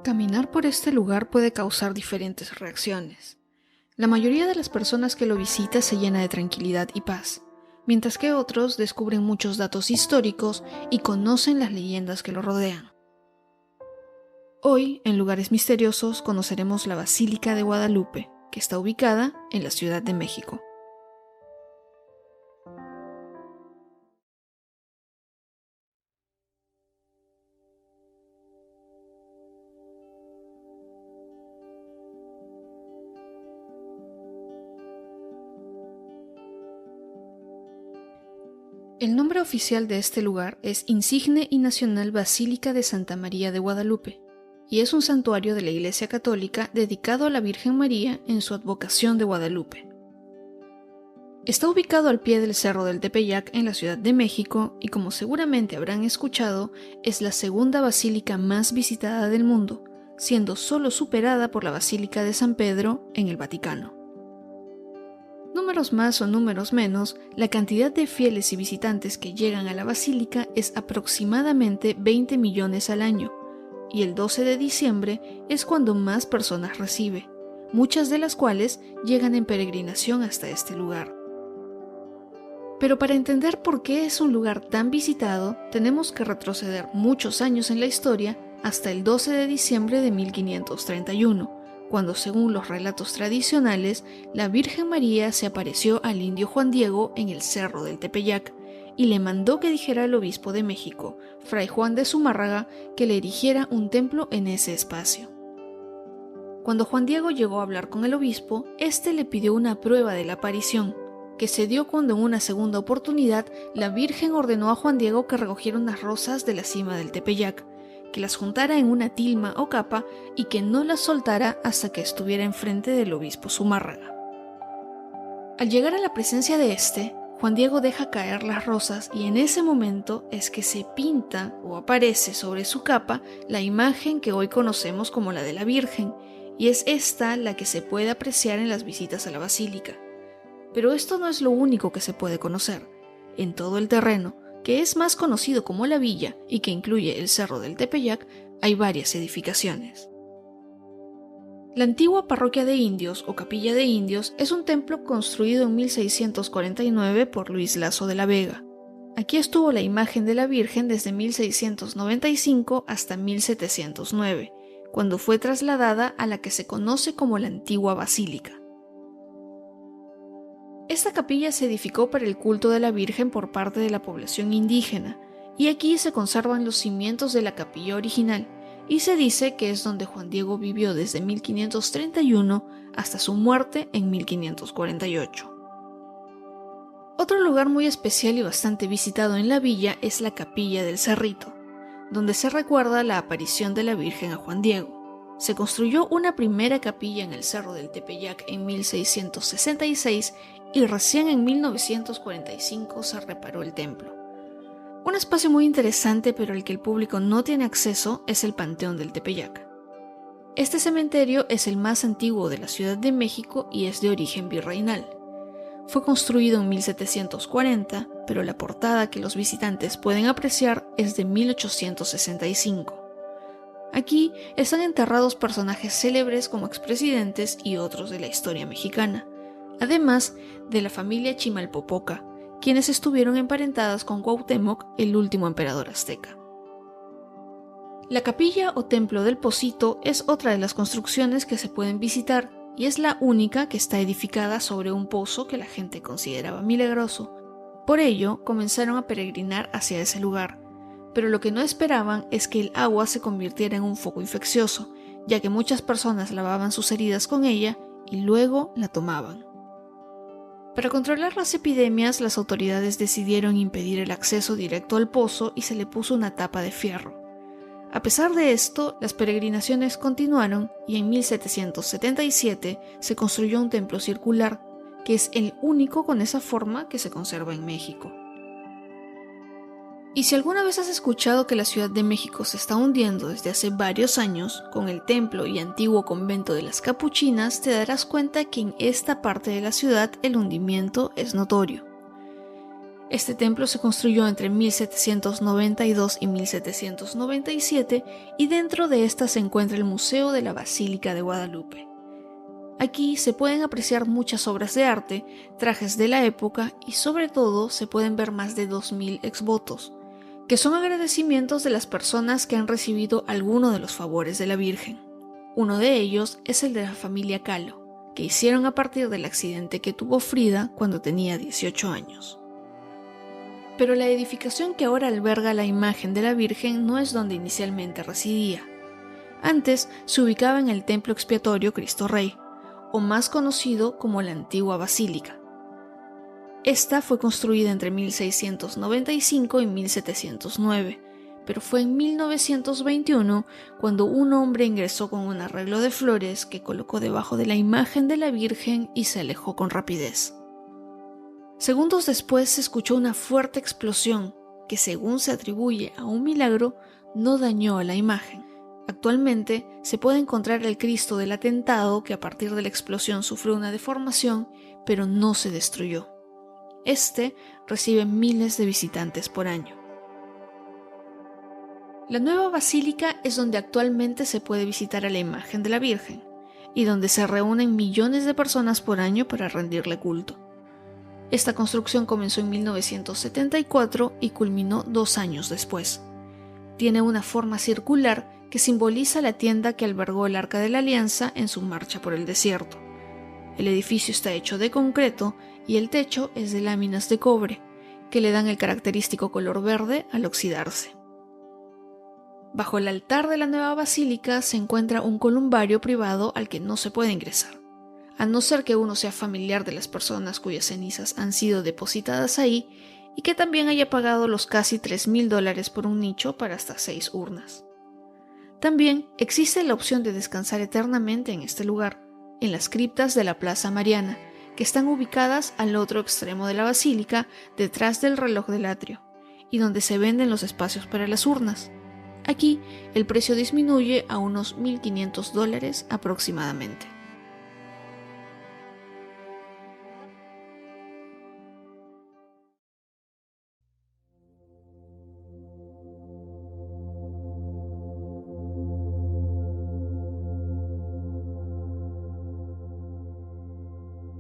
Caminar por este lugar puede causar diferentes reacciones. La mayoría de las personas que lo visita se llena de tranquilidad y paz, mientras que otros descubren muchos datos históricos y conocen las leyendas que lo rodean. Hoy, en Lugares Misteriosos, conoceremos la Basílica de Guadalupe, que está ubicada en la Ciudad de México. El nombre oficial de este lugar es Insigne y Nacional Basílica de Santa María de Guadalupe, y es un santuario de la Iglesia Católica dedicado a la Virgen María en su advocación de Guadalupe. Está ubicado al pie del Cerro del Tepeyac en la Ciudad de México y, como seguramente habrán escuchado, es la segunda basílica más visitada del mundo, siendo solo superada por la Basílica de San Pedro en el Vaticano. Números más o números menos, la cantidad de fieles y visitantes que llegan a la basílica es aproximadamente 20 millones al año, y el 12 de diciembre es cuando más personas recibe, muchas de las cuales llegan en peregrinación hasta este lugar. Pero para entender por qué es un lugar tan visitado, tenemos que retroceder muchos años en la historia hasta el 12 de diciembre de 1531, cuando, según los relatos tradicionales, la Virgen María se apareció al indio Juan Diego en el Cerro del Tepeyac y le mandó que dijera al obispo de México, Fray Juan de Zumárraga, que le erigiera un templo en ese espacio. Cuando Juan Diego llegó a hablar con el obispo, éste le pidió una prueba de la aparición, que se dio cuando en una segunda oportunidad la Virgen ordenó a Juan Diego que recogiera unas rosas de la cima del Tepeyac, que las juntara en una tilma o capa y que no las soltara hasta que estuviera enfrente del obispo Zumárraga. Al llegar a la presencia de este, Juan Diego deja caer las rosas y en ese momento es que se pinta o aparece sobre su capa la imagen que hoy conocemos como la de la Virgen, y es esta la que se puede apreciar en las visitas a la basílica. Pero esto no es lo único que se puede conocer. En todo el terreno, que es más conocido como la villa y que incluye el Cerro del Tepeyac, hay varias edificaciones. La antigua parroquia de indios o capilla de indios es un templo construido en 1649 por Luis Laso de la Vega. Aquí estuvo la imagen de la Virgen desde 1695 hasta 1709, cuando fue trasladada a la que se conoce como la antigua basílica. Esta capilla se edificó para el culto de la Virgen por parte de la población indígena, y aquí se conservan los cimientos de la capilla original, y se dice que es donde Juan Diego vivió desde 1531 hasta su muerte en 1548. Otro lugar muy especial y bastante visitado en la villa es la Capilla del Cerrito, donde se recuerda la aparición de la Virgen a Juan Diego. Se construyó una primera capilla en el Cerro del Tepeyac en 1666 y recién en 1945 se reparó el templo. Un espacio muy interesante pero al que el público no tiene acceso es el Panteón del Tepeyac. Este cementerio es el más antiguo de la Ciudad de México y es de origen virreinal. Fue construido en 1740, pero la portada que los visitantes pueden apreciar es de 1865. Aquí están enterrados personajes célebres como expresidentes y otros de la historia mexicana, además de la familia Chimalpopoca, quienes estuvieron emparentadas con Cuauhtémoc, el último emperador azteca. La capilla o templo del Pocito es otra de las construcciones que se pueden visitar y es la única que está edificada sobre un pozo que la gente consideraba milagroso. Por ello, comenzaron a peregrinar hacia ese lugar, pero lo que no esperaban es que el agua se convirtiera en un foco infeccioso, ya que muchas personas lavaban sus heridas con ella y luego la tomaban. Para controlar las epidemias, las autoridades decidieron impedir el acceso directo al pozo y se le puso una tapa de fierro. A pesar de esto, las peregrinaciones continuaron y en 1777 se construyó un templo circular, que es el único con esa forma que se conserva en México. Y si alguna vez has escuchado que la Ciudad de México se está hundiendo desde hace varios años, con el templo y antiguo convento de las Capuchinas, te darás cuenta que en esta parte de la ciudad el hundimiento es notorio. Este templo se construyó entre 1792 y 1797 y dentro de esta se encuentra el Museo de la Basílica de Guadalupe. Aquí se pueden apreciar muchas obras de arte, trajes de la época y sobre todo se pueden ver más de 2000 exvotos, que son agradecimientos de las personas que han recibido alguno de los favores de la Virgen. Uno de ellos es el de la familia Kahlo, que hicieron a partir del accidente que tuvo Frida cuando tenía 18 años. Pero la edificación que ahora alberga la imagen de la Virgen no es donde inicialmente residía. Antes se ubicaba en el templo expiatorio Cristo Rey, o más conocido como la antigua basílica. Esta fue construida entre 1695 y 1709, pero fue en 1921 cuando un hombre ingresó con un arreglo de flores que colocó debajo de la imagen de la Virgen y se alejó con rapidez. Segundos después se escuchó una fuerte explosión que, según se atribuye a un milagro, no dañó a la imagen. Actualmente se puede encontrar el Cristo del atentado que a partir de la explosión sufrió una deformación, pero no se destruyó. Este recibe miles de visitantes por año. La nueva basílica es donde actualmente se puede visitar a la imagen de la Virgen y donde se reúnen millones de personas por año para rendirle culto. Esta construcción comenzó en 1974 y culminó 2 años después. Tiene una forma circular que simboliza la tienda que albergó el Arca de la Alianza en su marcha por el desierto. El edificio está hecho de concreto y el techo es de láminas de cobre, que le dan el característico color verde al oxidarse. Bajo el altar de la nueva basílica se encuentra un columbario privado al que no se puede ingresar, a no ser que uno sea familiar de las personas cuyas cenizas han sido depositadas ahí y que también haya pagado los casi $3,000 por un nicho para hasta 6 urnas. También existe la opción de descansar eternamente en este lugar, en las criptas de la Plaza Mariana, que están ubicadas al otro extremo de la basílica, detrás del reloj del atrio, y donde se venden los espacios para las urnas. Aquí el precio disminuye a unos $1,500 aproximadamente.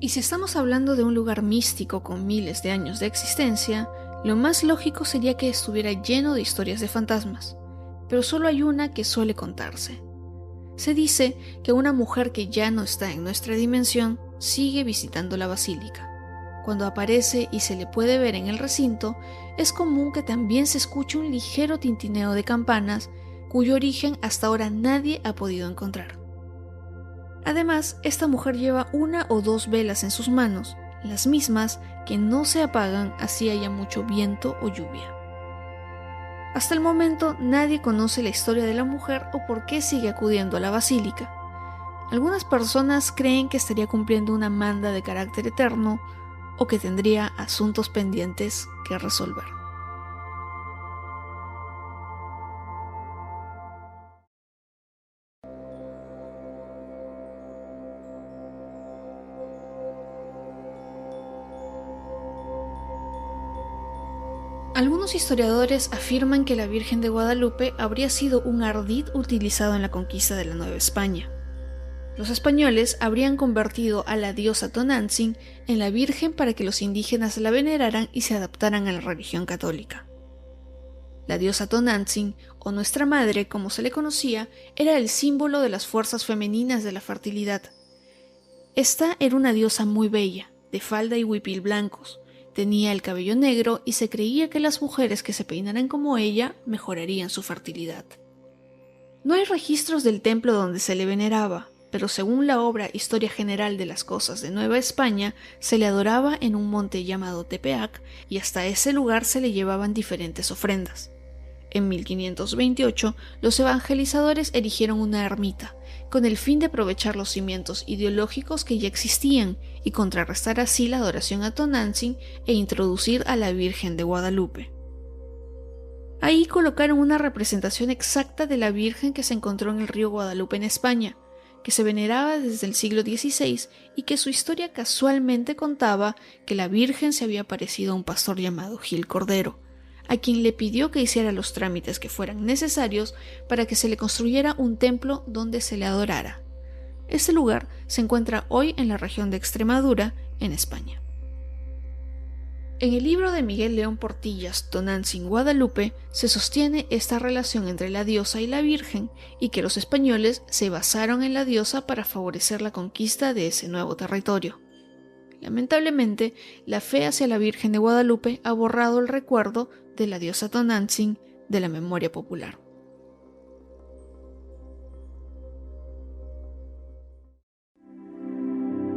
Y si estamos hablando de un lugar místico con miles de años de existencia, lo más lógico sería que estuviera lleno de historias de fantasmas, pero solo hay una que suele contarse. Se dice que una mujer que ya no está en nuestra dimensión sigue visitando la basílica. Cuando aparece y se le puede ver en el recinto, es común que también se escuche un ligero tintineo de campanas, cuyo origen hasta ahora nadie ha podido encontrar. Además, esta mujer lleva 1 o 2 velas en sus manos, las mismas que no se apagan así haya mucho viento o lluvia. Hasta el momento nadie conoce la historia de la mujer o por qué sigue acudiendo a la basílica. Algunas personas creen que estaría cumpliendo una manda de carácter eterno o que tendría asuntos pendientes que resolver. Algunos historiadores afirman que la Virgen de Guadalupe habría sido un ardid utilizado en la conquista de la Nueva España. Los españoles habrían convertido a la diosa Tonantzin en la Virgen para que los indígenas la veneraran y se adaptaran a la religión católica. La diosa Tonantzin, o Nuestra Madre como se le conocía, era el símbolo de las fuerzas femeninas de la fertilidad. Esta era una diosa muy bella, de falda y huipil blancos. Tenía el cabello negro y se creía que las mujeres que se peinaran como ella mejorarían su fertilidad. No hay registros del templo donde se le veneraba, pero según la obra Historia General de las Cosas de Nueva España, se le adoraba en un monte llamado Tepeac y hasta ese lugar se le llevaban diferentes ofrendas. En 1528, los evangelizadores erigieron una ermita, con el fin de aprovechar los cimientos ideológicos que ya existían y contrarrestar así la adoración a Tonantzin e introducir a la Virgen de Guadalupe. Ahí colocaron una representación exacta de la Virgen que se encontró en el río Guadalupe en España, que se veneraba desde el siglo XVI y que su historia casualmente contaba que la Virgen se había aparecido a un pastor llamado Gil Cordero, a quien le pidió que hiciera los trámites que fueran necesarios para que se le construyera un templo donde se le adorara. Este lugar se encuentra hoy en la región de Extremadura, en España. En el libro de Miguel León Portillas, Tonantzin Guadalupe, se sostiene esta relación entre la diosa y la Virgen y que los españoles se basaron en la diosa para favorecer la conquista de ese nuevo territorio. Lamentablemente, la fe hacia la Virgen de Guadalupe ha borrado el recuerdo de la diosa Tonantzin de la memoria popular.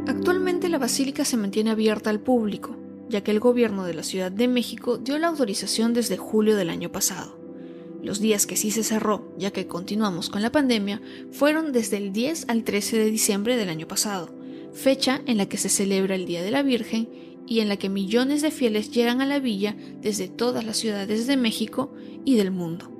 Actualmente la basílica se mantiene abierta al público, ya que el gobierno de la Ciudad de México dio la autorización desde julio del año pasado. Los días que sí se cerró, ya que continuamos con la pandemia, fueron desde el 10 al 13 de diciembre del año pasado, fecha en la que se celebra el Día de la Virgen y en la que millones de fieles llegan a la villa desde todas las ciudades de México y del mundo.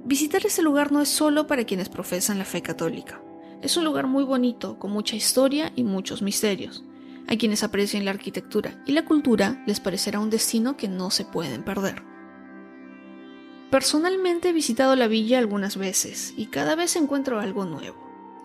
Visitar ese lugar no es solo para quienes profesan la fe católica. Es un lugar muy bonito, con mucha historia y muchos misterios. A quienes aprecian la arquitectura y la cultura les parecerá un destino que no se pueden perder. Personalmente he visitado la villa algunas veces y cada vez encuentro algo nuevo.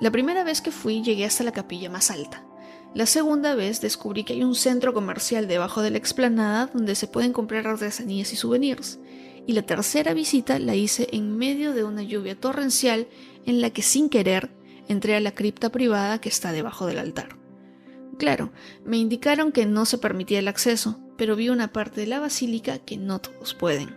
La primera vez que fui llegué hasta la capilla más alta. La segunda vez descubrí que hay un centro comercial debajo de la explanada donde se pueden comprar artesanías y souvenirs. Y la tercera visita la hice en medio de una lluvia torrencial en la que sin querer entré a la cripta privada que está debajo del altar. Claro, me indicaron que no se permitía el acceso, pero vi una parte de la basílica que no todos pueden.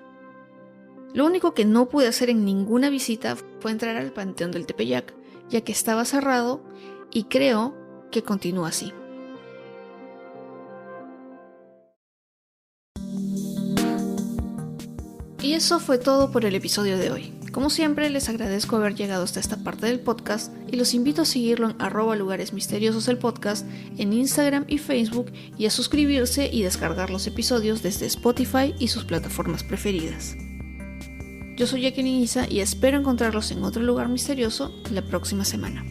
Lo único que no pude hacer en ninguna visita fue entrar al Panteón del Tepeyac, ya que estaba cerrado y creo que continúa así. Y eso fue todo por el episodio de hoy. Como siempre, les agradezco haber llegado hasta esta parte del podcast y los invito a seguirlo en @lugaresmisteriosos el podcast en Instagram y Facebook y a suscribirse y descargar los episodios desde Spotify y sus plataformas preferidas. Yo soy Jacqueline Isa y espero encontrarlos en otro lugar misterioso la próxima semana.